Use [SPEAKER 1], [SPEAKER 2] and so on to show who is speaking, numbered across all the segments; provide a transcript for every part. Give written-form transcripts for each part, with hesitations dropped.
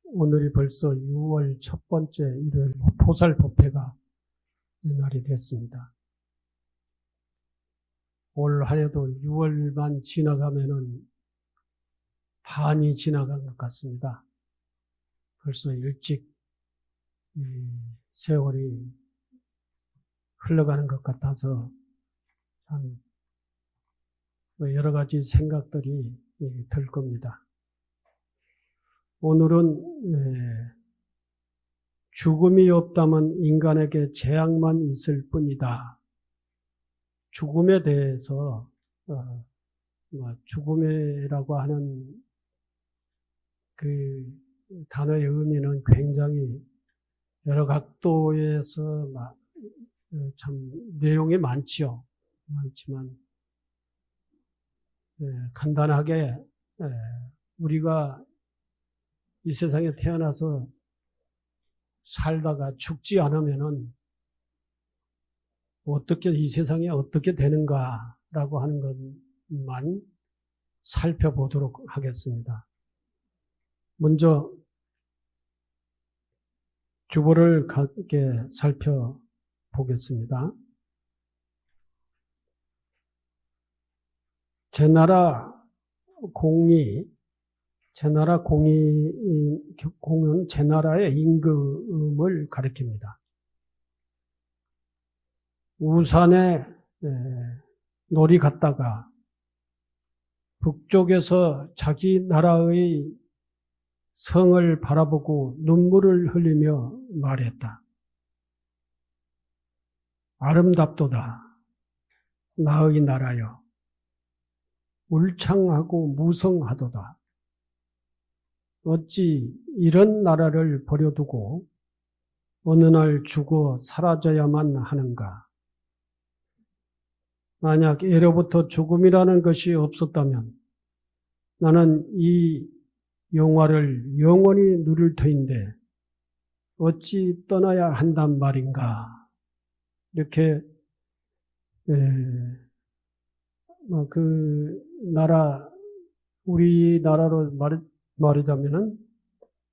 [SPEAKER 1] 오늘이 벌써 6월 첫 번째 일요일 보살법회가 날이 됐습니다. 올 한해도 6월만 지나가면은 반이 지나간 것 같습니다. 벌써 일찍 세월이 흘러가는 것 같아서 참 여러 가지 생각들이 들 겁니다. 오늘은 죽음이 없다면 인간에게 재앙만 있을 뿐이다. 죽음에 대해서 죽음이라고 하는 그 단어의 의미는 굉장히 여러 각도에서 참 내용이 많지요. 많지만 간단하게 우리가 이 세상에 태어나서 살다가 죽지 않으면은 어떻게 이 세상이 어떻게 되는가라고 하는 것만 살펴보도록 하겠습니다. 먼저 주보를 함께 살펴보겠습니다. 공은 제 나라의 임금을 가리킵니다. 우산에 놀이 갔다가 북쪽에서 자기 나라의 성을 바라보고 눈물을 흘리며 말했다. 아름답도다, 나의 나라여. 울창하고 무성하도다. 어찌 이런 나라를 버려두고 어느 날 죽어 사라져야만 하는가? 만약 예로부터 죽음이라는 것이 없었다면 나는 이 영화를 영원히 누릴 터인데 어찌 떠나야 한단 말인가? 이렇게 우리나라로 말하자면은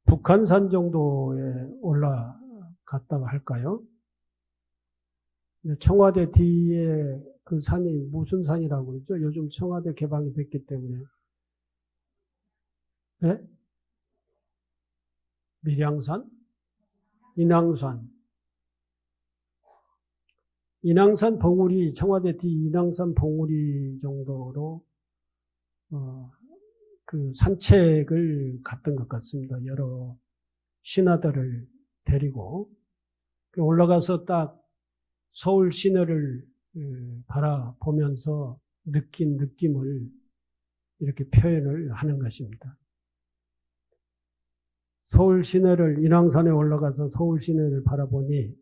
[SPEAKER 1] 북한산 정도에 올라갔다가 할까요? 청와대 뒤에 그 산이 무슨 산이라고 그러죠? 요즘 청와대 개방이 됐기 때문에. 네? 밀양산? 인왕산. 인왕산 봉우리, 청와대 뒤 인왕산 봉우리 정도로 그 산책을 갔던 것 같습니다. 여러 신하들을 데리고 올라가서 딱 서울 시내를 바라보면서 느낀 느낌을 이렇게 표현을 하는 것입니다. 서울 시내를 인왕산에 올라가서 서울 시내를 바라보니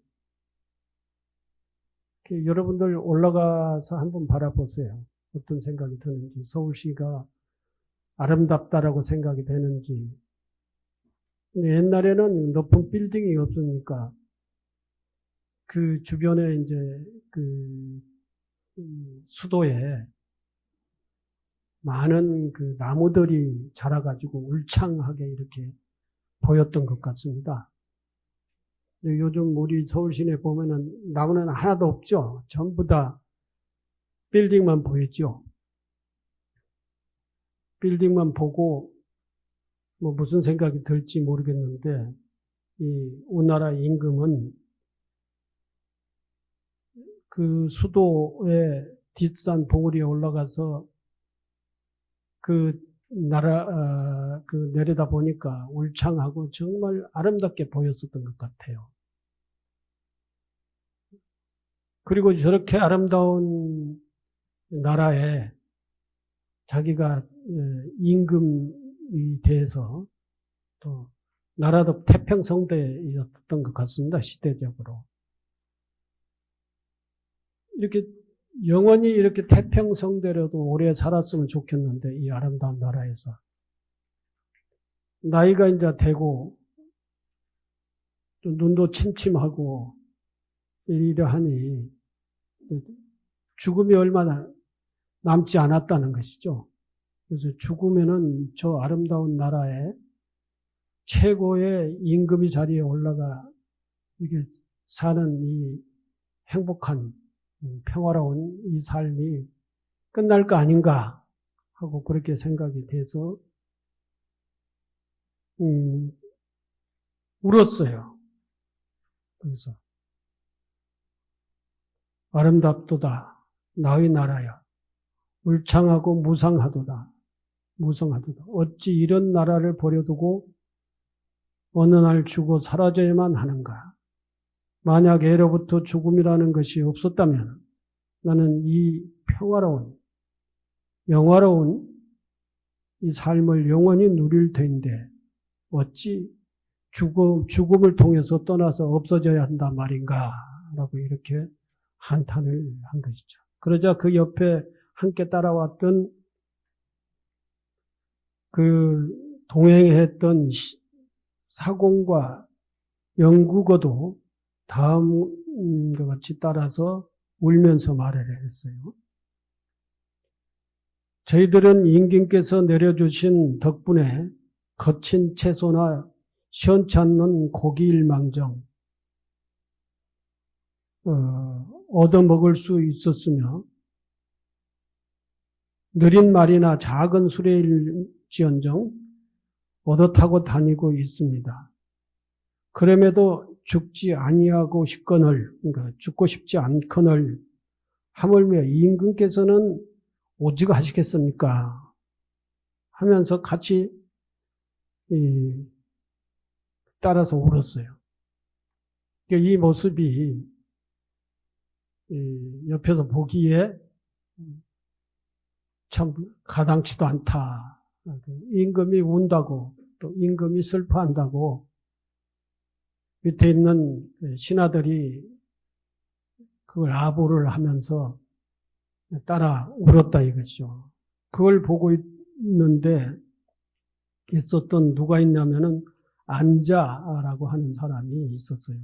[SPEAKER 1] 여러분들 올라가서 한번 바라보세요. 어떤 생각이 드는지, 서울시가 아름답다라고 생각이 되는지. 근데 옛날에는 높은 빌딩이 없으니까 그 주변에 이제 그 수도에 많은 그 나무들이 자라가지고 울창하게 이렇게 보였던 것 같습니다. 근데 요즘 우리 서울 시내 보면은 나무는 하나도 없죠. 전부 다 빌딩만 보였죠. 빌딩만 보고 뭐 무슨 생각이 들지 모르겠는데 이 우리나라 임금은 그 수도의 뒷산 봉우리에 올라가서 내려다 보니까 울창하고 정말 아름답게 보였었던 것 같아요. 그리고 저렇게 아름다운 나라에 자기가 임금이 돼서 또 나라도 태평성대였던 것 같습니다. 시대적으로. 이렇게 영원히 이렇게 태평성대로도 오래 살았으면 좋겠는데 이 아름다운 나라에서 나이가 이제 되고 또 눈도 침침하고 이러하니 죽음이 얼마나 남지 않았다는 것이죠. 그래서 죽으면은 저 아름다운 나라에 최고의 임금이 자리에 올라가 이게 사는 이 행복한 평화로운 이 삶이 끝날 거 아닌가 하고 그렇게 생각이 돼서 울었어요. 그래서 아름답도다 나의 나라야 울창하고 무성하도다 어찌 이런 나라를 버려두고 어느 날 죽어 사라져야만 하는가. 만약 애로부터 죽음이라는 것이 없었다면 나는 이 평화로운 영화로운 이 삶을 영원히 누릴 텐데 어찌 죽음을 통해서 떠나서 없어져야 한다 말인가 라고 이렇게 한탄을 한 것이죠. 그러자 그 옆에 함께 따라왔던 그 동행했던 사공과 영국어도 다음과 같이 따라서 울면서 말을 했어요. 저희들은 임금께서 내려주신 덕분에 거친 채소나 시원치 않는 고기일망정 얻어먹을 수 있었으며 느린 말이나 작은 수레일지언정 얻어 타고 다니고 있습니다. 그럼에도 죽지 아니하고 싶거늘, 그러니까 죽고 싶지 않거늘 하물며 임금께서는 오직 하시겠습니까? 하면서 같이 따라서 울었어요. 이 모습이 옆에서 보기에 참 가당치도 않다. 임금이 운다고 또 임금이 슬퍼한다고 밑에 있는 신하들이 그걸 아부를 하면서 따라 울었다 이거죠. 그걸 보고 있는데 있었던 누가 있냐면은 안자라고 하는 사람이 있었어요.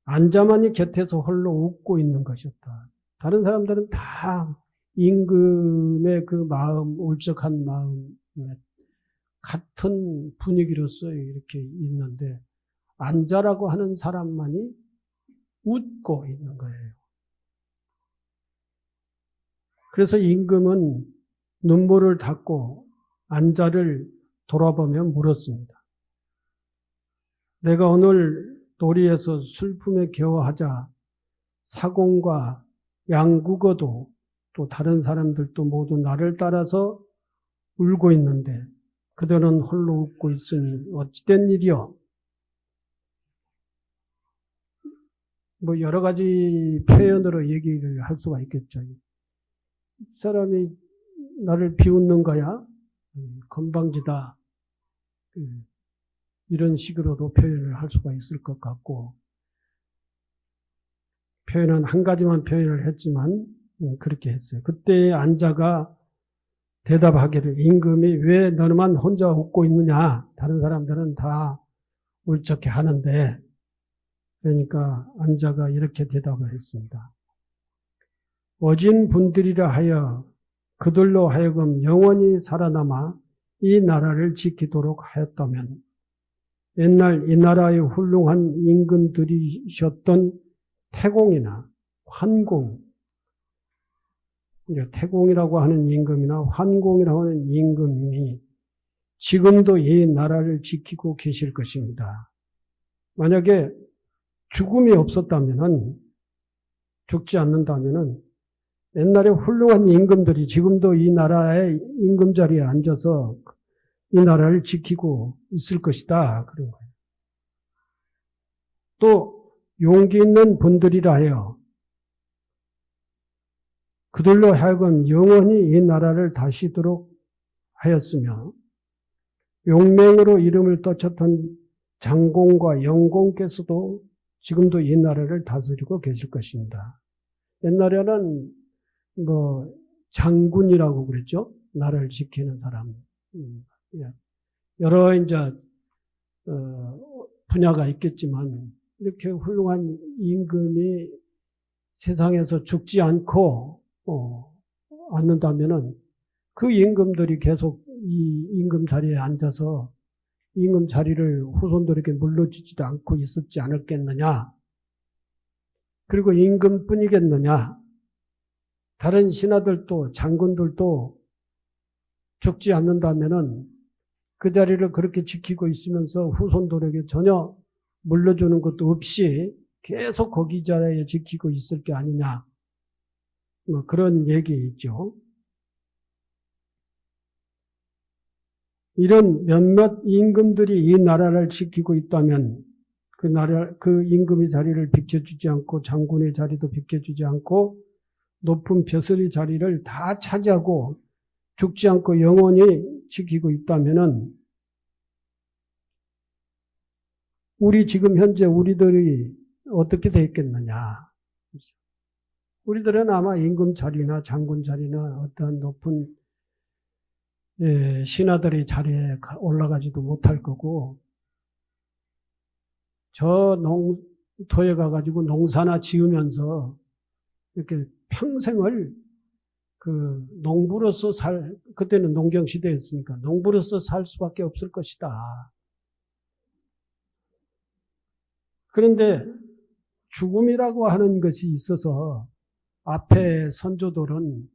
[SPEAKER 1] 안자만이 곁에서 홀로 웃고 있는 것이었다. 다른 사람들은 다 임금의 그 마음, 울적한 마음에 같은 분위기로서 이렇게 있는데 안자라고 하는 사람만이 웃고 있는 거예요. 그래서 임금은 눈물을 닦고 안자를 돌아보며 물었습니다. 내가 오늘 도리에서 슬픔에 겨워하자 사공과 양국어도 또 다른 사람들도 모두 나를 따라서 울고 있는데 그들은 홀로 웃고 있으니 어찌된 일이요? 뭐 여러 가지 표현으로 얘기를 할 수가 있겠죠. 이 사람이 나를 비웃는 거야? 건방지다. 이런 식으로도 표현을 할 수가 있을 것 같고 표현은 한 가지만 표현을 했지만 그렇게 했어요. 그때 안자가 대답하기를 임금이 왜 너만 혼자 웃고 있느냐? 다른 사람들은 다 울적해 하는데 그러니까 안자가 이렇게 대답을 했습니다. 어진 분들이라 하여 그들로 하여금 영원히 살아남아 이 나라를 지키도록 하였다면 옛날 이 나라의 훌륭한 임금들이셨던 태공이나 환공, 태공이라고 하는 임금이나 환공이라고 하는 임금이 지금도 이 나라를 지키고 계실 것입니다. 만약에 죽음이 없었다면은, 죽지 않는다면은 옛날에 훌륭한 임금들이 지금도 이 나라의 임금 자리에 앉아서 이 나라를 지키고 있을 것이다. 그런 거예요. 또 용기 있는 분들이라 하여 그들로 하여금 영원히 이 나라를 다시도록 하였으며 용맹으로 이름을 떨쳤던 장공과 영공께서도 지금도 이 나라를 다스리고 계실 것입니다. 옛날에는 장군이라고 그랬죠. 나라를 지키는 사람. 여러 분야가 있겠지만 이렇게 훌륭한 임금이 세상에서 죽지 않고 않는다면은 그 임금들이 계속 이 임금 자리에 앉아서 임금 자리를 후손들에게 물려주지도 않고 있었지 않았겠느냐. 그리고 임금뿐이겠느냐. 다른 신하들도 장군들도 죽지 않는다면은 그 자리를 그렇게 지키고 있으면서 후손들에게 전혀 물려주는 것도 없이 계속 거기 자리에 지키고 있을 게 아니냐. 뭐 그런 얘기있죠. 이런 몇몇 임금들이 이 나라를 지키고 있다면 그 임금의 자리를 비켜주지 않고 장군의 자리도 비켜주지 않고 높은 벼슬의 자리를 다 차지하고 죽지 않고 영원히 지키고 있다면은 우리 지금 현재 우리들이 어떻게 되겠느냐. 우리들은 아마 임금 자리나 장군 자리나 어떤 높은 신하들의 자리에 올라가지도 못할 거고 저 농토에 가가지고 농사나 지으면서 이렇게 평생을 그 농부로서 그때는 농경 시대였으니까 농부로서 살 수밖에 없을 것이다. 그런데 죽음이라고 하는 것이 있어서 앞에 선조들은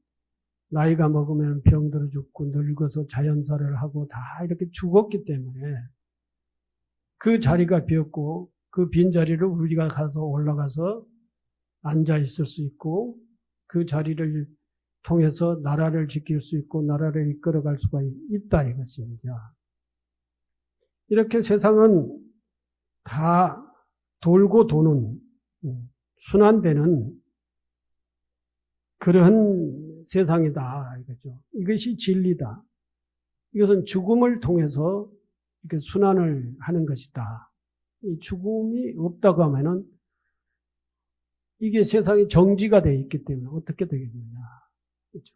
[SPEAKER 1] 나이가 먹으면 병들어 죽고 늙어서 자연사를 하고 다 이렇게 죽었기 때문에 그 자리가 비었고 그 빈 자리를 우리가 가서 올라가서 앉아 있을 수 있고 그 자리를 통해서 나라를 지킬 수 있고 나라를 이끌어갈 수가 있다 이것입니다. 이렇게 세상은 다 돌고 도는 순환되는 그러한 세상이다 이거죠. 이것이 진리다. 이것은 죽음을 통해서 이렇게 순환을 하는 것이다. 이 죽음이 없다고 하면은 이게 세상이 정지가 되어 있기 때문에 어떻게 되겠느냐. 그렇죠?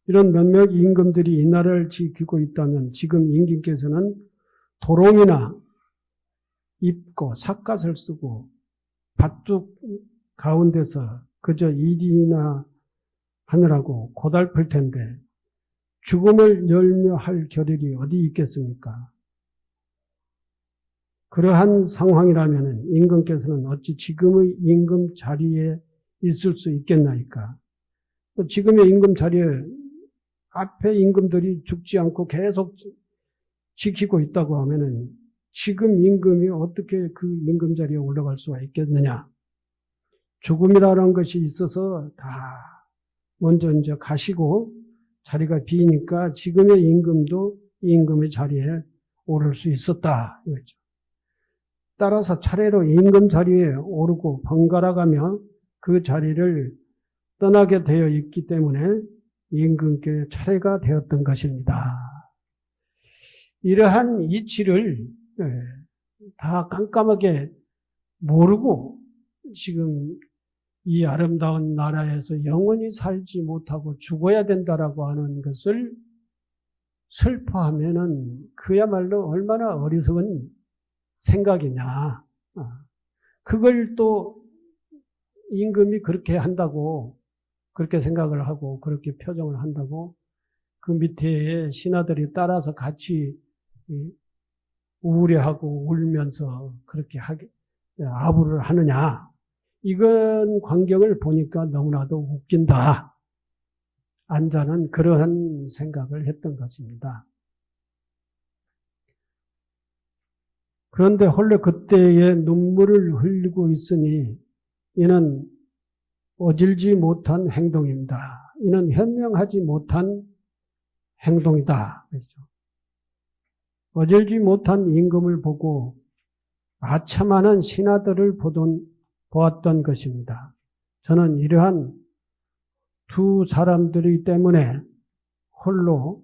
[SPEAKER 1] 이런 몇몇 임금들이 이 나라를 지키고 있다면 지금 임금께서는 도롱이나 입고 삿갓을 쓰고 밭둑 가운데서 그저 일이나 하느라고 고달플 텐데 죽음을 열려할 겨를이 어디 있겠습니까? 그러한 상황이라면 임금께서는 어찌 지금의 임금 자리에 있을 수 있겠나이까? 지금의 임금 자리에 앞에 임금들이 죽지 않고 계속 지키고 있다고 하면은 지금 임금이 어떻게 그 임금 자리에 올라갈 수가 있겠느냐? 죽음이라는 것이 있어서 다 먼저 이제 가시고 자리가 비니까 지금의 임금도 이 임금의 자리에 오를 수 있었다 이거죠. 따라서 차례로 임금 자리에 오르고 번갈아가며 그 자리를 떠나게 되어 있기 때문에 임금께 차례가 되었던 것입니다. 이러한 이치를 다 깜깜하게 모르고 지금 이 아름다운 나라에서 영원히 살지 못하고 죽어야 된다라고 하는 것을 슬퍼하면은 그야말로 얼마나 어리석은 생각이냐. 그걸 또 임금이 그렇게 한다고 그렇게 생각을 하고 그렇게 표정을 한다고 그 밑에 신하들이 따라서 같이 우울해하고 울면서 그렇게 아부를 하느냐. 이건 광경을 보니까 너무나도 웃긴다. 안자는 그러한 생각을 했던 것입니다. 그런데 홀로 그때에 눈물을 흘리고 있으니 이는 어질지 못한 행동입니다. 이는 현명하지 못한 행동이다. 그렇죠? 어질지 못한 임금을 보고 아참하는 신하들을 보았던 것입니다. 저는 이러한 두 사람들이 때문에 홀로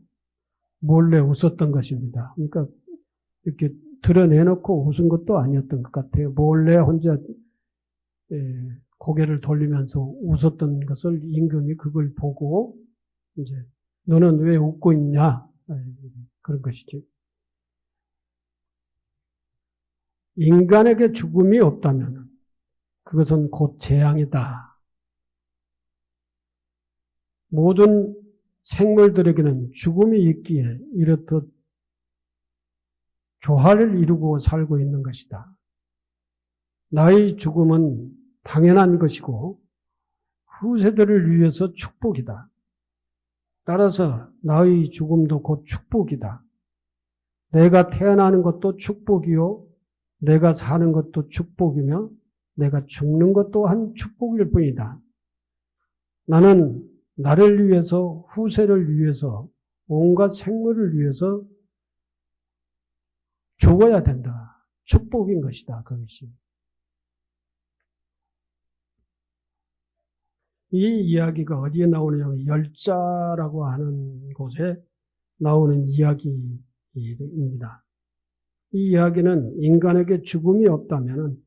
[SPEAKER 1] 몰래 웃었던 것입니다. 그러니까 이렇게 드러내놓고 웃은 것도 아니었던 것 같아요. 몰래 혼자 고개를 돌리면서 웃었던 것을 임금이 그걸 보고 이제 너는 왜 웃고 있냐 그런 것이죠. 인간에게 죽음이 없다면 그것은 곧 재앙이다. 모든 생물들에게는 죽음이 있기에 이렇듯 조화를 이루고 살고 있는 것이다. 나의 죽음은 당연한 것이고 후세들을 위해서 축복이다. 따라서 나의 죽음도 곧 축복이다. 내가 태어나는 것도 축복이요. 내가 사는 것도 축복이며 내가 죽는 것 또한 축복일 뿐이다. 나는 나를 위해서, 후세를 위해서, 온갖 생물을 위해서 죽어야 된다. 축복인 것이다. 그것이. 이 이야기가 어디에 나오느냐면 열자라고 하는 곳에 나오는 이야기입니다. 이 이야기는 인간에게 죽음이 없다면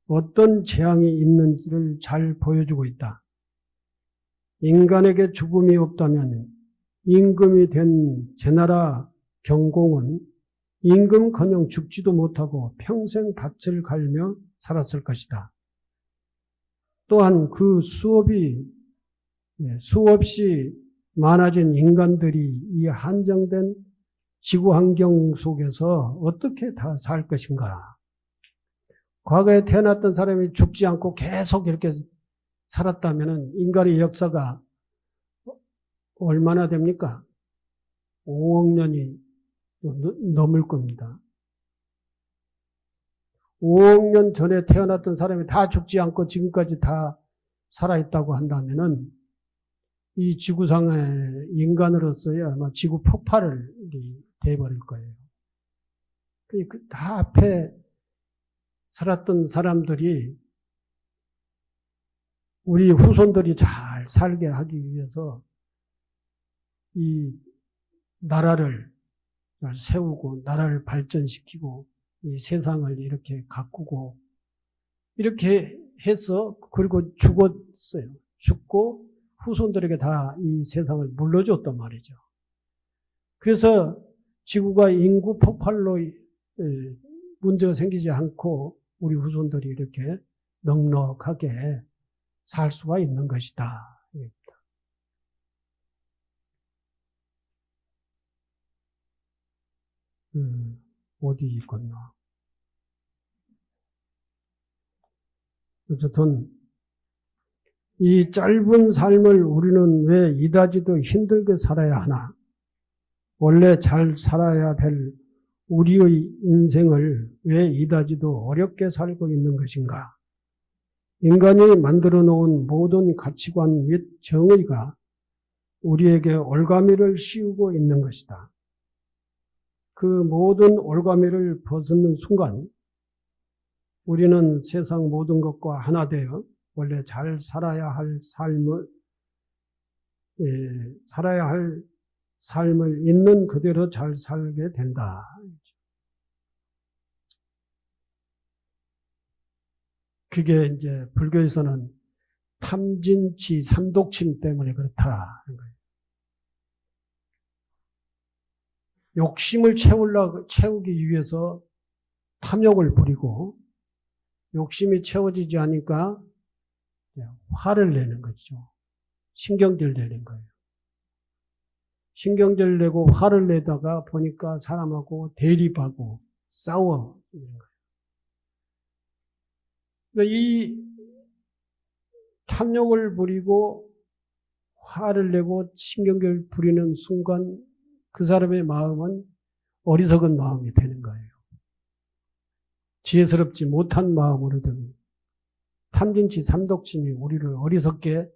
[SPEAKER 1] 어떤 재앙이 있는지를 잘 보여주고 있다. 인간에게 죽음이 없다면 임금이 된 제나라 경공은 임금커녕 죽지도 못하고 평생 밭을 갈며 살았을 것이다. 또한 그 수없이 많아진 인간들이 이 한정된 지구 환경 속에서 어떻게 다 살 것인가? 과거에 태어났던 사람이 죽지 않고 계속 이렇게 살았다면 인간의 역사가 얼마나 됩니까? 5억 년이 넘을 겁니다. 5억 년 전에 태어났던 사람이 다 죽지 않고 지금까지 다 살아있다고 한다면은 이 지구상의 인간으로서의 아마 지구 폭발이 돼버릴 거예요. 다 앞에 살았던 사람들이 우리 후손들이 잘 살게 하기 위해서 이 나라를 세우고 나라를 발전시키고 이 세상을 이렇게 가꾸고 이렇게 해서 그리고 죽었어요. 죽고 후손들에게 다 이 세상을 물려줬단 말이죠. 그래서 지구가 인구 폭발로 문제가 생기지 않고 우리 후손들이 이렇게 넉넉하게 살 수가 있는 것이다. 어디 있겠나. 어쨌든 이 짧은 삶을 우리는 왜 이다지도 힘들게 살아야 하나? 원래 잘 살아야 될 우리의 인생을 왜 이다지도 어렵게 살고 있는 것인가? 인간이 만들어 놓은 모든 가치관 및 정의가 우리에게 올가미를 씌우고 있는 것이다. 그 모든 올가미를 벗는 순간 우리는 세상 모든 것과 하나 되어 원래 잘 살아야 할 삶을 있는 그대로 잘 살게 된다. 그게 이제 불교에서는 탐진치 삼독침 때문에 그렇다는 거예요. 욕심을 채우기 위해서 탐욕을 부리고 욕심이 채워지지 않으니까 화를 내는 거죠. 신경질 내는 거예요. 신경질 내고 화를 내다가 보니까 사람하고 대립하고 싸워. 그러니까 이 탐욕을 부리고 화를 내고 신경질 부리는 순간 그 사람의 마음은 어리석은 마음이 되는 거예요. 지혜스럽지 못한 마음으로 됩니다. 탐진치 삼독심이 우리를 어리석게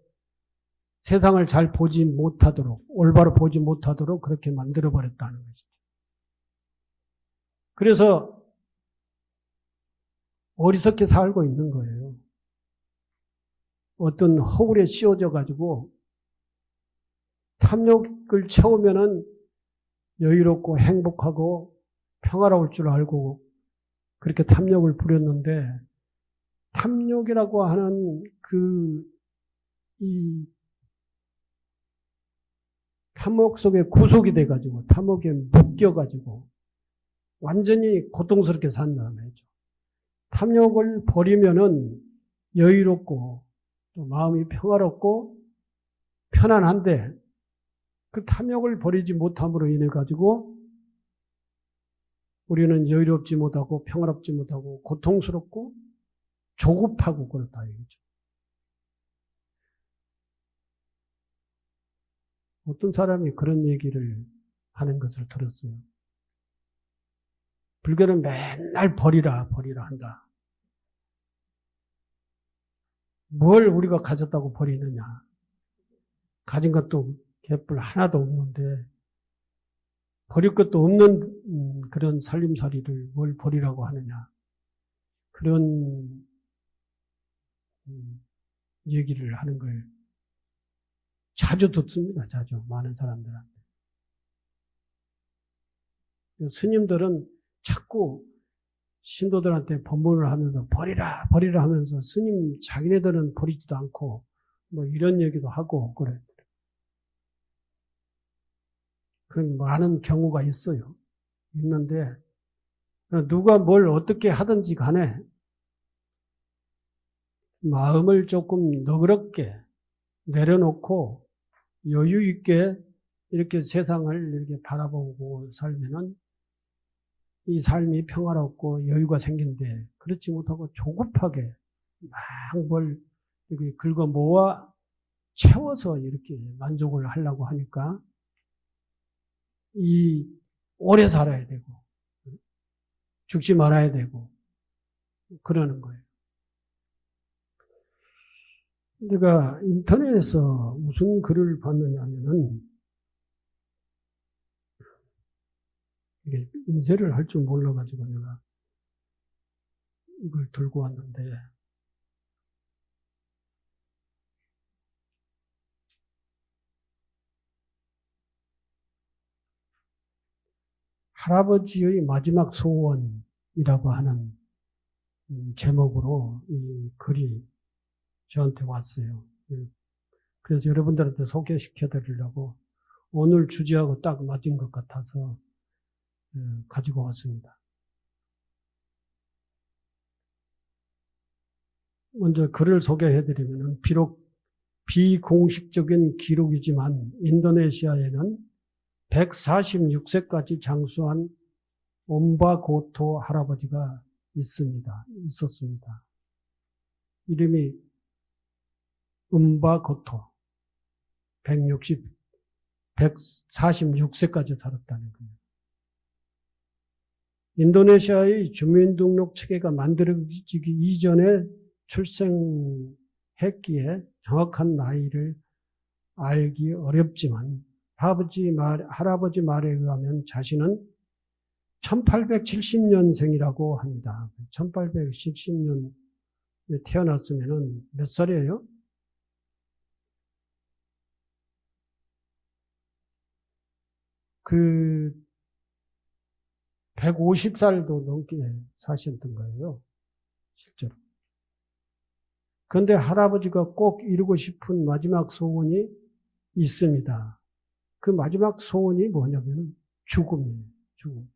[SPEAKER 1] 세상을 잘 보지 못하도록, 올바로 보지 못하도록 그렇게 만들어버렸다는 것이죠. 그래서 어리석게 살고 있는 거예요. 어떤 허울에 씌워져 가지고 탐욕을 채우면은 여유롭고 행복하고 평화로울 줄 알고 그렇게 탐욕을 부렸는데 탐욕이라고 하는 이 탐욕 속에 구속이 돼가지고 탐욕에 묶여가지고 완전히 고통스럽게 산다는 거죠. 탐욕을 버리면은 여유롭고 또 마음이 평화롭고 편안한데 그 탐욕을 버리지 못함으로 인해 가지고 우리는 여유롭지 못하고 평화롭지 못하고 고통스럽고 조급하고 그렇다 이거죠. 어떤 사람이 그런 얘기를 하는 것을 들었어요. 불교는 맨날 버리라 한다. 뭘 우리가 가졌다고 버리느냐. 가진 것도 개뿔 하나도 없는데 버릴 것도 없는 그런 살림살이를 뭘 버리라고 하느냐. 그런 얘기를 하는 걸 자주 듣습니다. 자주 많은 사람들한테. 스님들은 자꾸 신도들한테 법문을 하면서 버리라 하면서 스님 자기네들은 버리지도 않고 뭐 이런 얘기도 하고 그래. 그런 많은 경우가 있어요. 있는데 누가 뭘 어떻게 하든지 간에 마음을 조금 너그럽게 내려놓고 여유 있게 이렇게 세상을 이렇게 바라보고 살면은 이 삶이 평화롭고 여유가 생긴데 그렇지 못하고 조급하게 막 뭘 이렇게 긁어 모아 채워서 이렇게 만족을 하려고 하니까 이 오래 살아야 되고 죽지 말아야 되고 그러는 거예요. 내가 인터넷에서 무슨 글을 봤느냐 하면은 이게 인쇄를 할 줄 몰라가지고 내가 이걸 들고 왔는데 할아버지의 마지막 소원이라고 하는 제목으로 이 글이 저한테 왔어요. 그래서 여러분들한테 소개시켜 드리려고 오늘 주제하고 딱 맞은 것 같아서 가지고 왔습니다. 먼저 글을 소개해 드리면 비록 비공식적인 기록이지만 인도네시아에는 146세까지 장수한 옴바고토 할아버지가 있었습니다. 이름이 음바고토 146세까지 살았다는 거예요. 인도네시아의 주민등록 체계가 만들어지기 이전에 출생했기에 정확한 나이를 알기 어렵지만 할아버지 말에 의하면 자신은 1870년생이라고 합니다. 1870년에 태어났으면 몇 살이에요? 그 150살도 넘게 사셨던 거예요. 실제로. 그런데 할아버지가 꼭 이루고 싶은 마지막 소원이 있습니다. 그 마지막 소원이 뭐냐면 죽음이에요. 죽음.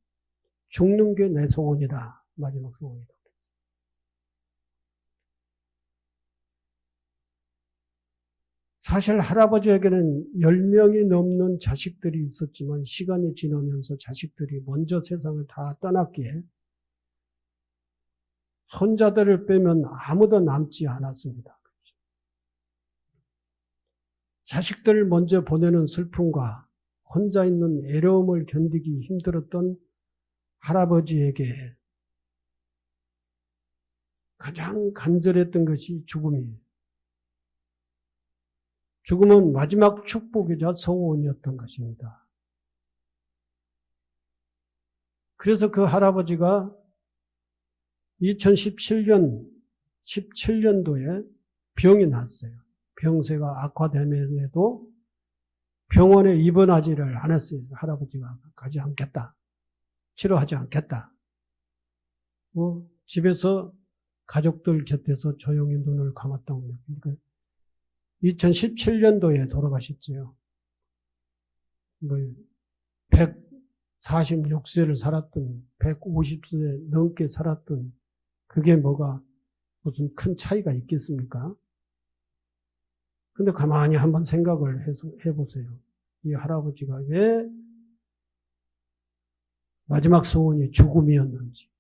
[SPEAKER 1] 죽는 게 내 소원이다. 마지막 소원이다. 사실 할아버지에게는 10명이 넘는 자식들이 있었지만 시간이 지나면서 자식들이 먼저 세상을 다 떠났기에 손자들을 빼면 아무도 남지 않았습니다. 자식들을 먼저 보내는 슬픔과 혼자 있는 애로움을 견디기 힘들었던 할아버지에게 가장 간절했던 것이 죽음이에요. 죽음은 마지막 축복이자 소원이었던 것입니다. 그래서 그 할아버지가 17년도에 병이 났어요. 병세가 악화되면서도 병원에 입원하지를 않았어요. 할아버지가 가지 않겠다. 치료하지 않겠다. 집에서 가족들 곁에서 조용히 눈을 감았다고 합니다. 그러니까 2017년도에 돌아가셨죠. 146세를 살았던, 150세 넘게 살았던 그게 뭐가 무슨 큰 차이가 있겠습니까? 근데 가만히 한번 생각을 해보세요. 이 할아버지가 왜 마지막 소원이 죽음이었는지.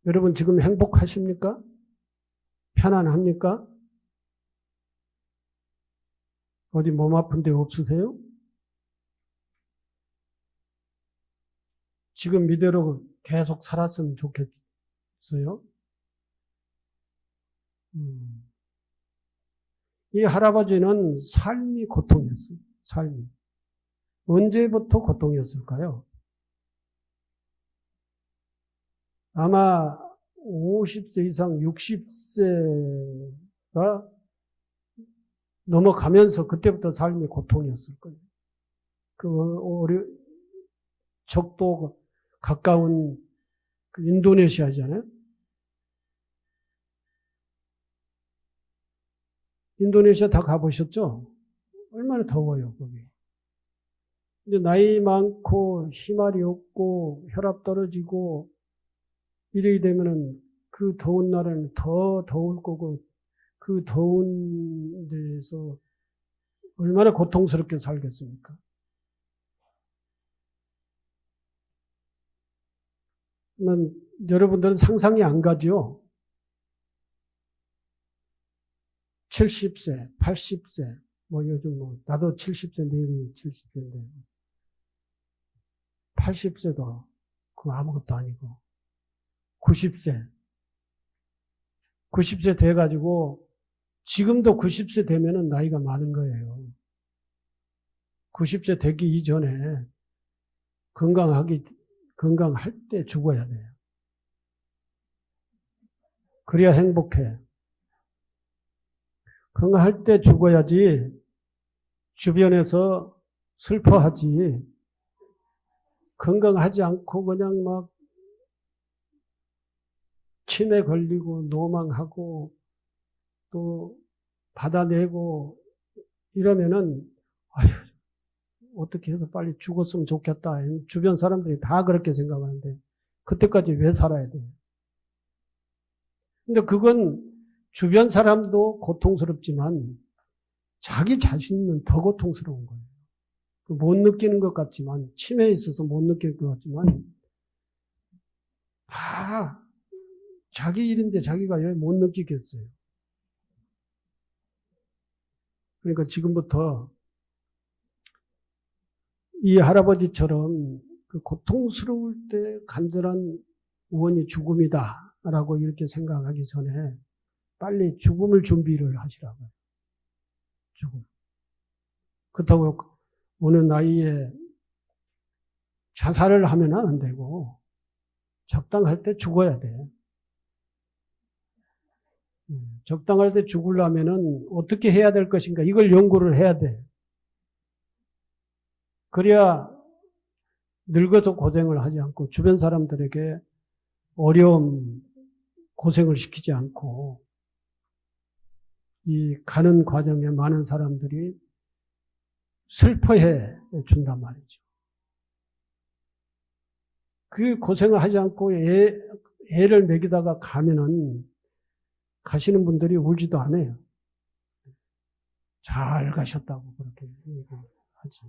[SPEAKER 1] 여러분 지금 행복하십니까? 편안합니까? 어디 몸 아픈 데 없으세요? 지금 이대로 계속 살았으면 좋겠어요? 이 할아버지는 삶이 고통이었어요. 삶이. 언제부터 고통이었을까요? 아마 50세 이상 60세가 넘어가면서 그때부터 삶이 고통이었을 거예요. 적도 가까운 그 인도네시아잖아요. 인도네시아 다 가보셨죠? 얼마나 더워요, 거기. 근데 나이 많고 힘알이 없고 혈압 떨어지고 이래야 되면은 그 더운 날에는 더 더울 거고 그 더운 데서 얼마나 고통스럽게 살겠습니까? 여러분들은 상상이 안 가죠? 70세, 80세, 요즘 나도 70세, 내일이 70세인데, 80세도 그거 아무것도 아니고, 90세 돼가지고, 지금도 90세 되면은 나이가 많은 거예요. 90세 되기 이전에 건강할 때 죽어야 돼요. 그래야 행복해. 건강할 때 죽어야지 주변에서 슬퍼하지. 건강하지 않고 그냥 막 치매 걸리고 노망하고 또 받아내고 이러면은 아휴 어떻게 해서 빨리 죽었으면 좋겠다. 주변 사람들이 다 그렇게 생각하는데 그때까지 왜 살아야 돼요? 근데 그건 주변 사람도 고통스럽지만 자기 자신은 더 고통스러운 거예요. 못 느끼는 것 같지만 치매에 있어서 못 느낄 것 같지만 다 자기 일인데 자기가 왜 못 느끼겠어요? 그러니까 지금부터 이 할아버지처럼 그 고통스러울 때 간절한 원이 죽음이다라고 이렇게 생각하기 전에 빨리 죽음을 준비를 하시라고요. 죽음. 그렇다고 어느 나이에 자살을 하면 안 되고 적당할 때 죽어야 돼. 적당할 때 죽으려면은 어떻게 해야 될 것인가 이걸 연구를 해야 돼. 그래야 늙어서 고생을 하지 않고 주변 사람들에게 어려움, 고생을 시키지 않고 이 가는 과정에 많은 사람들이 슬퍼해 준단 말이죠. 그 고생을 하지 않고 애를 먹이다가 가면은 가시는 분들이 울지도 않아요. 잘 가셨다고 그렇게 하지.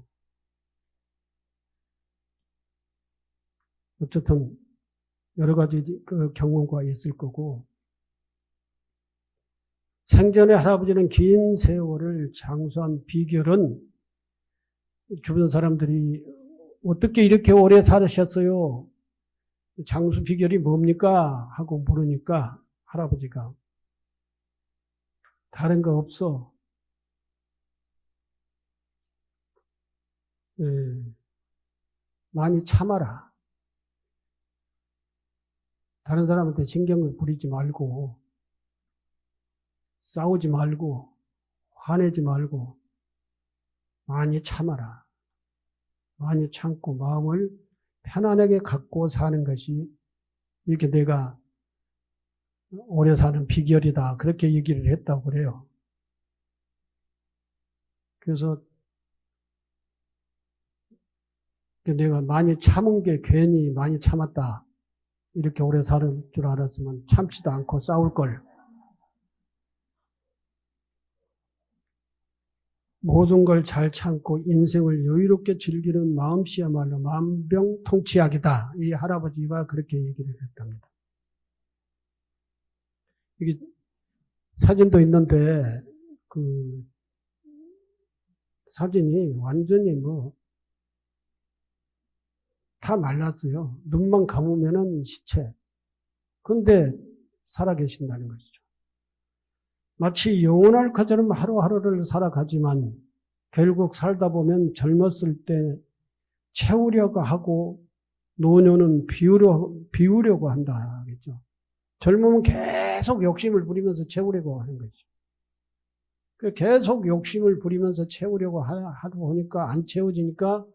[SPEAKER 1] 어쨌든 여러 가지 그 경험과 있을 거고 생전에 할아버지는 긴 세월을 장수한 비결은 주변 사람들이 어떻게 이렇게 오래 사셨어요? 장수 비결이 뭡니까? 하고 물으니까 할아버지가 다른 거 없어. 많이 참아라. 다른 사람한테 신경을 부리지 말고 싸우지 말고 화내지 말고 많이 참아라. 많이 참고 마음을 편안하게 갖고 사는 것이 이렇게 내가 오래 사는 비결이다. 그렇게 얘기를 했다고 그래요. 그래서 내가 많이 참은 게 괜히 많이 참았다. 이렇게 오래 살 줄 알았으면 참지도 않고 싸울 걸. 모든 걸 잘 참고 인생을 여유롭게 즐기는 마음씨야말로 만병통치약이다. 이 할아버지가 그렇게 얘기를 했답니다. 이게 사진도 있는데 그 사진이 완전히 다 말랐어요. 눈만 감으면은 시체. 근데 살아계신다는 것이죠. 마치 영원할 것처럼 하루하루를 살아가지만 결국 살다 보면 젊었을 때 채우려고 하고 노년은 비우려고 한다 하겠죠. 젊으면 계속 욕심을 부리면서 채우려고 하는 거죠. 계속 욕심을 부리면서 채우려고 하다 보니까 안 채워지니까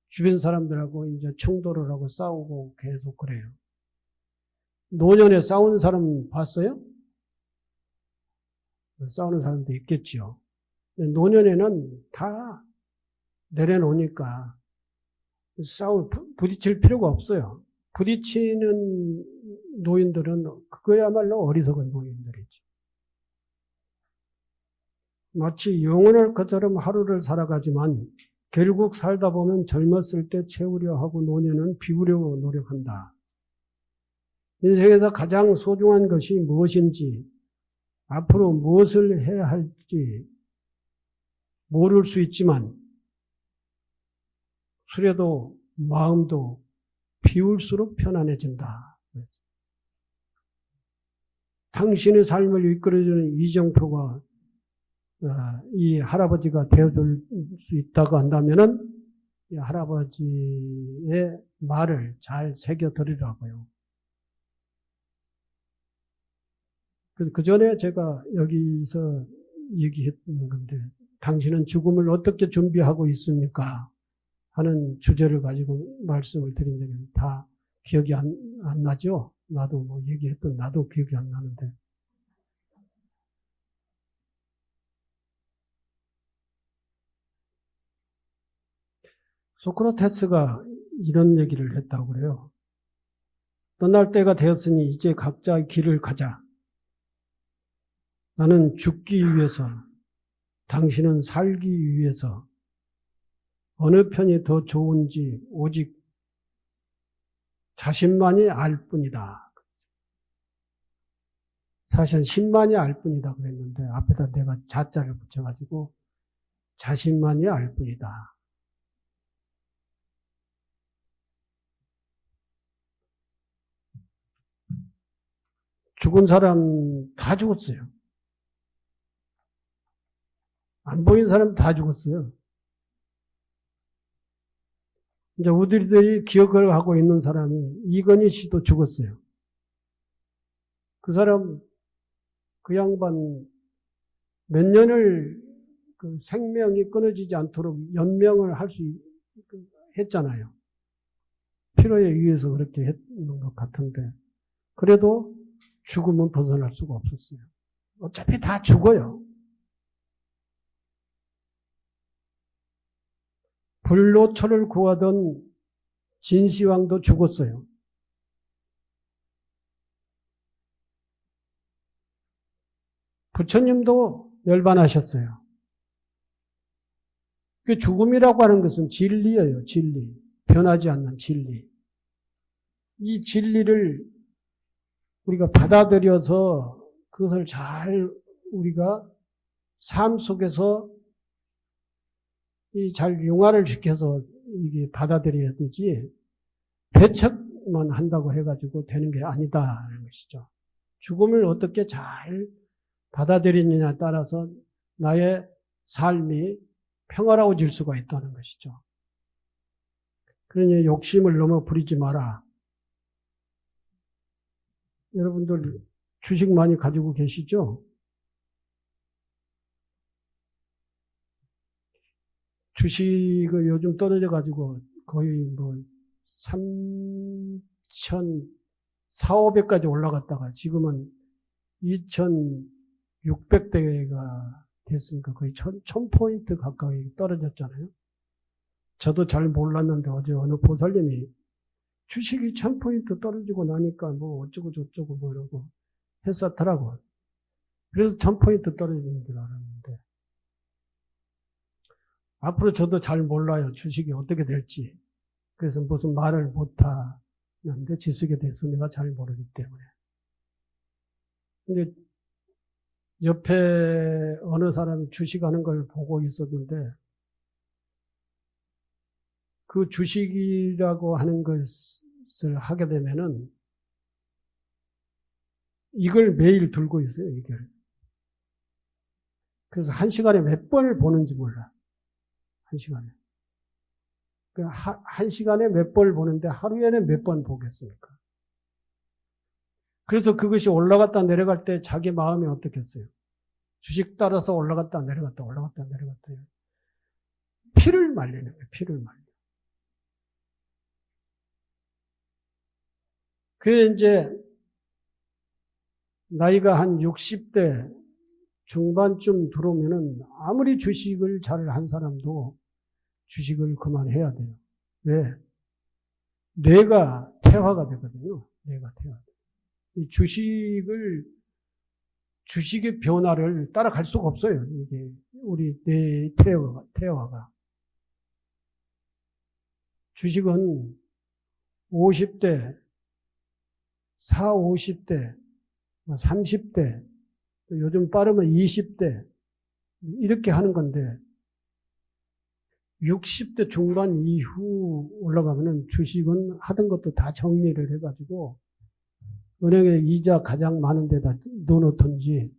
[SPEAKER 1] 주변 사람들하고 이제 충돌을 하고 싸우고 계속 그래요. 노년에 싸우는 사람 봤어요? 싸우는 사람도 있겠죠. 노년에는 다 내려놓으니까 부딪힐 필요가 없어요. 부딪히는 노인들은 그거야말로 어리석은 노인들이죠. 마치 영원할 것처럼 하루를 살아가지만 결국 살다 보면 젊었을 때 채우려 하고 노년은 비우려고 노력한다. 인생에서 가장 소중한 것이 무엇인지, 앞으로 무엇을 해야 할지 모를 수 있지만 수레도 마음도 비울수록 편안해진다. 당신의 삶을 이끌어주는 이정표가 이 할아버지가 되어줄 수 있다고 한다면은 이 할아버지의 말을 잘 새겨드리라고요. 그 전에 제가 여기서 얘기했던 건데, 당신은 죽음을 어떻게 준비하고 있습니까? 하는 주제를 가지고 말씀을 드린 적은 다 기억이 안 나죠? 나도 얘기했던 나도 기억이 안 나는데. 소크라테스가 이런 얘기를 했다고 그래요. 떠날 때가 되었으니 이제 각자의 길을 가자. 나는 죽기 위해서, 당신은 살기 위해서 어느 편이 더 좋은지 오직 자신만이 알 뿐이다. 사실은 신만이 알 뿐이다 그랬는데 앞에다 내가 자자를 붙여가지고 자신만이 알 뿐이다. 죽은 사람 다 죽었어요. 안 보인 사람 다 죽었어요. 이제 우리들이 기억을 하고 있는 사람이 이건희 씨도 죽었어요. 그 사람, 그 양반 몇 년을 그 생명이 끊어지지 않도록 연명을 했잖아요. 필요에 의해서 그렇게 했는 것 같은데. 그래도 죽음은 벗어날 수가 없었어요. 어차피 다 죽어요. 불로초를 구하던 진시황도 죽었어요. 부처님도 열반하셨어요. 그 죽음이라고 하는 것은 진리예요, 진리. 변하지 않는 진리. 이 진리를 우리가 받아들여서 그것을 잘 우리가 삶 속에서 잘 융화를 시켜서 이게 받아들여야 되지, 배척만 한다고 해가지고 되는 게 아니다라는 것이죠. 죽음을 어떻게 잘 받아들이느냐에 따라서 나의 삶이 평화로워질 수가 있다는 것이죠. 그러니 욕심을 너무 부리지 마라. 여러분들 주식 많이 가지고 계시죠? 주식을 요즘 떨어져가지고 거의 3,400까지 올라갔다가 지금은 2,600대가 됐으니까 거의 1,000포인트 가까이 떨어졌잖아요. 저도 잘 몰랐는데 어제 어느 보살님이 주식이 1,000포인트 떨어지고 나니까 어쩌고 저쩌고 이러고 했었더라고. 그래서 1,000포인트 떨어지는 줄 알았는데 앞으로 저도 잘 몰라요. 주식이 어떻게 될지. 그래서 무슨 말을 못하는데 지식에 대해서 내가 잘 모르기 때문에. 근데 옆에 어느 사람이 주식하는 걸 보고 있었는데 그 주식이라고 하는 것을 하게 되면은 이걸 매일 들고 있어요, 이걸. 그래서 한 시간에 몇 번을 보는지 몰라. 한 시간에. 한 시간에 몇 번을 보는데 하루에는 몇 번 보겠습니까? 그래서 그것이 올라갔다 내려갈 때 자기 마음이 어떻겠어요? 주식 따라서 올라갔다 내려갔다 올라갔다 내려갔다. 피를 말리는 거예요. 피를 말려. 그게 이제 나이가 한 60대 중반쯤 들어오면은 아무리 주식을 잘 한 사람도 주식을 그만해야 돼요. 왜? 뇌가 퇴화가 되거든요. 뇌가 퇴화. 이 주식의 변화를 따라갈 수가 없어요. 이게 우리 뇌의 퇴화가. 주식은 50대, 50대, 30대, 요즘 빠르면 20대, 이렇게 하는 건데, 60대 중반 이후 올라가면은 주식은 하던 것도 다 정리를 해가지고, 은행에 이자 가장 많은 데다 넣어놓든지,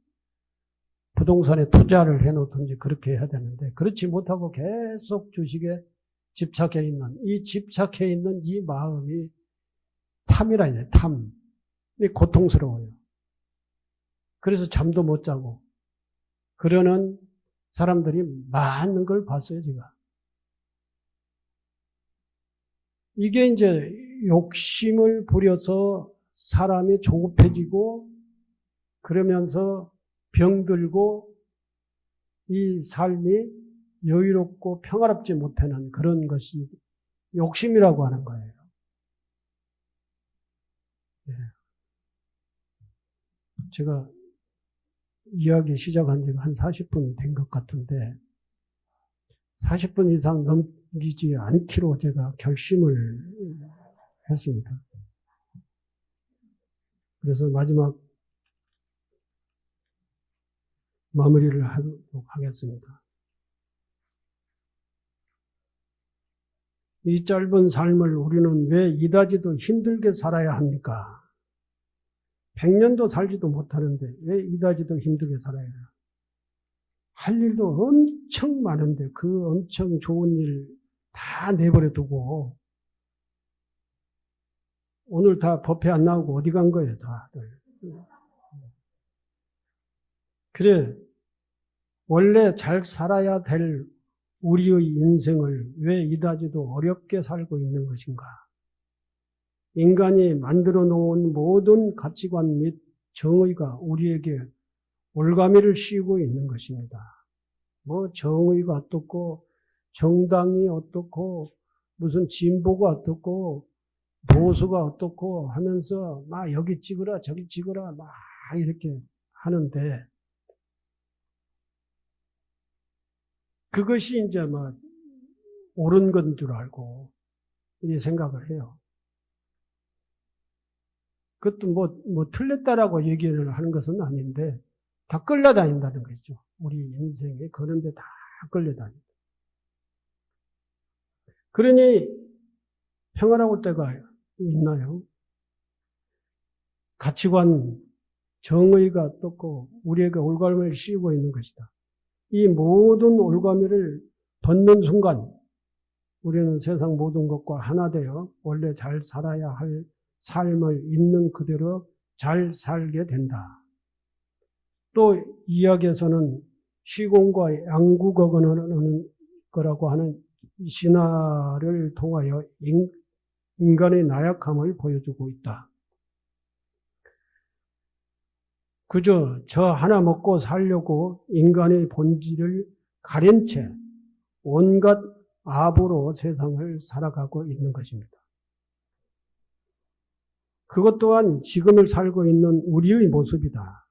[SPEAKER 1] 부동산에 투자를 해놓든지 그렇게 해야 되는데, 그렇지 못하고 계속 주식에 집착해 있는, 이 마음이 탐이라 해야 돼, 탐. 이 고통스러워요. 그래서 잠도 못 자고, 그러는 사람들이 많은 걸 봤어요, 제가. 이게 이제 욕심을 부려서 사람이 조급해지고, 그러면서 병들고, 이 삶이 여유롭고 평화롭지 못하는 그런 것이 욕심이라고 하는 거예요. 네. 제가 이야기 시작한 지가 한 40분 된 것 같은데 40분 이상 넘기지 않기로 제가 결심을 했습니다. 그래서 마지막 마무리를 하도록 하겠습니다. 이 짧은 삶을 우리는 왜 이다지도 힘들게 살아야 합니까? 100년도 살지도 못하는데 왜 이다지도 힘들게 살아야 해요? 할 일도 엄청 많은데 그 엄청 좋은 일 다 내버려 두고 오늘 다 법회 안 나오고 어디 간 거예요, 다들. 그래, 원래 잘 살아야 될 우리의 인생을 왜 이다지도 어렵게 살고 있는 것인가? 인간이 만들어 놓은 모든 가치관 및 정의가 우리에게 올가미를 씌우고 있는 것입니다. 뭐 정의가 어떻고 정당이 어떻고 무슨 진보가 어떻고 보수가 어떻고 하면서 막 여기 찍으라 저기 찍으라 막 이렇게 하는데 그것이 이제 막 옳은 건 줄 알고 이 생각을 해요. 그것도 뭐 틀렸다라고 얘기를 하는 것은 아닌데 다 끌려다닌다는 거죠. 우리 인생에 그런데 다 끌려다닌다. 그러니 평안할 때가 있나요? 가치관, 정의가 어떻고 우리에게 올가미를 씌우고 있는 것이다. 이 모든 올가미를 벗는 순간 우리는 세상 모든 것과 하나 되어 원래 잘 살아야 할 삶을 있는 그대로 잘 살게 된다. 또 이야기에서는 시공과 양국어근하는 거라고 하는 신화를 통하여 인간의 나약함을 보여주고 있다. 그저 저 하나 먹고 살려고 인간의 본질을 가린 채 온갖 압으로 세상을 살아가고 있는 것입니다. 그것 또한 지금을 살고 있는 우리의 모습이다.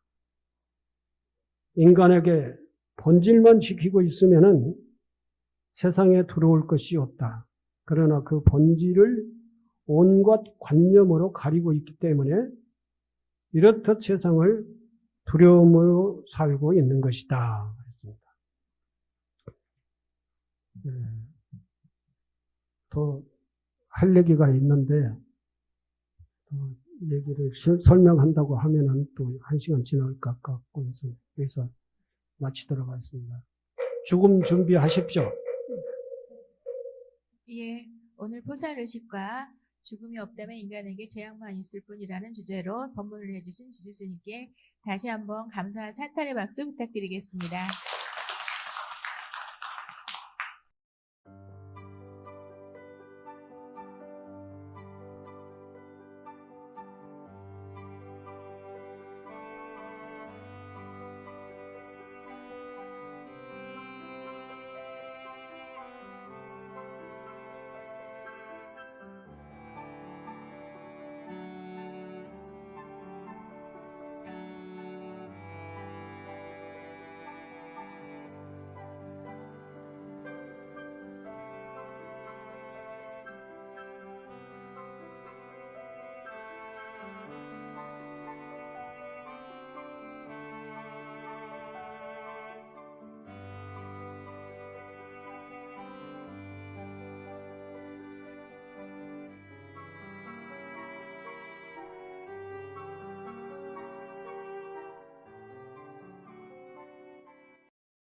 [SPEAKER 1] 인간에게 본질만 지키고 있으면은 세상에 들어올 것이 없다. 그러나 그 본질을 온갖 관념으로 가리고 있기 때문에 이렇듯 세상을 두려움으로 살고 있는 것이다. 더 할 얘기가 있는데 얘기를 설명한다고 하면은 또 1시간 지날 것 같고 해서 여기서 마치도록 하겠습니다. 죽음 준비하십시오.
[SPEAKER 2] 예, 오늘 포살의식과 죽음이 없다면 인간에게 재앙만 있을 뿐이라는 주제로 법문을 해주신 주지스님께 다시 한번 감사와 찬탄의 박수 부탁드리겠습니다.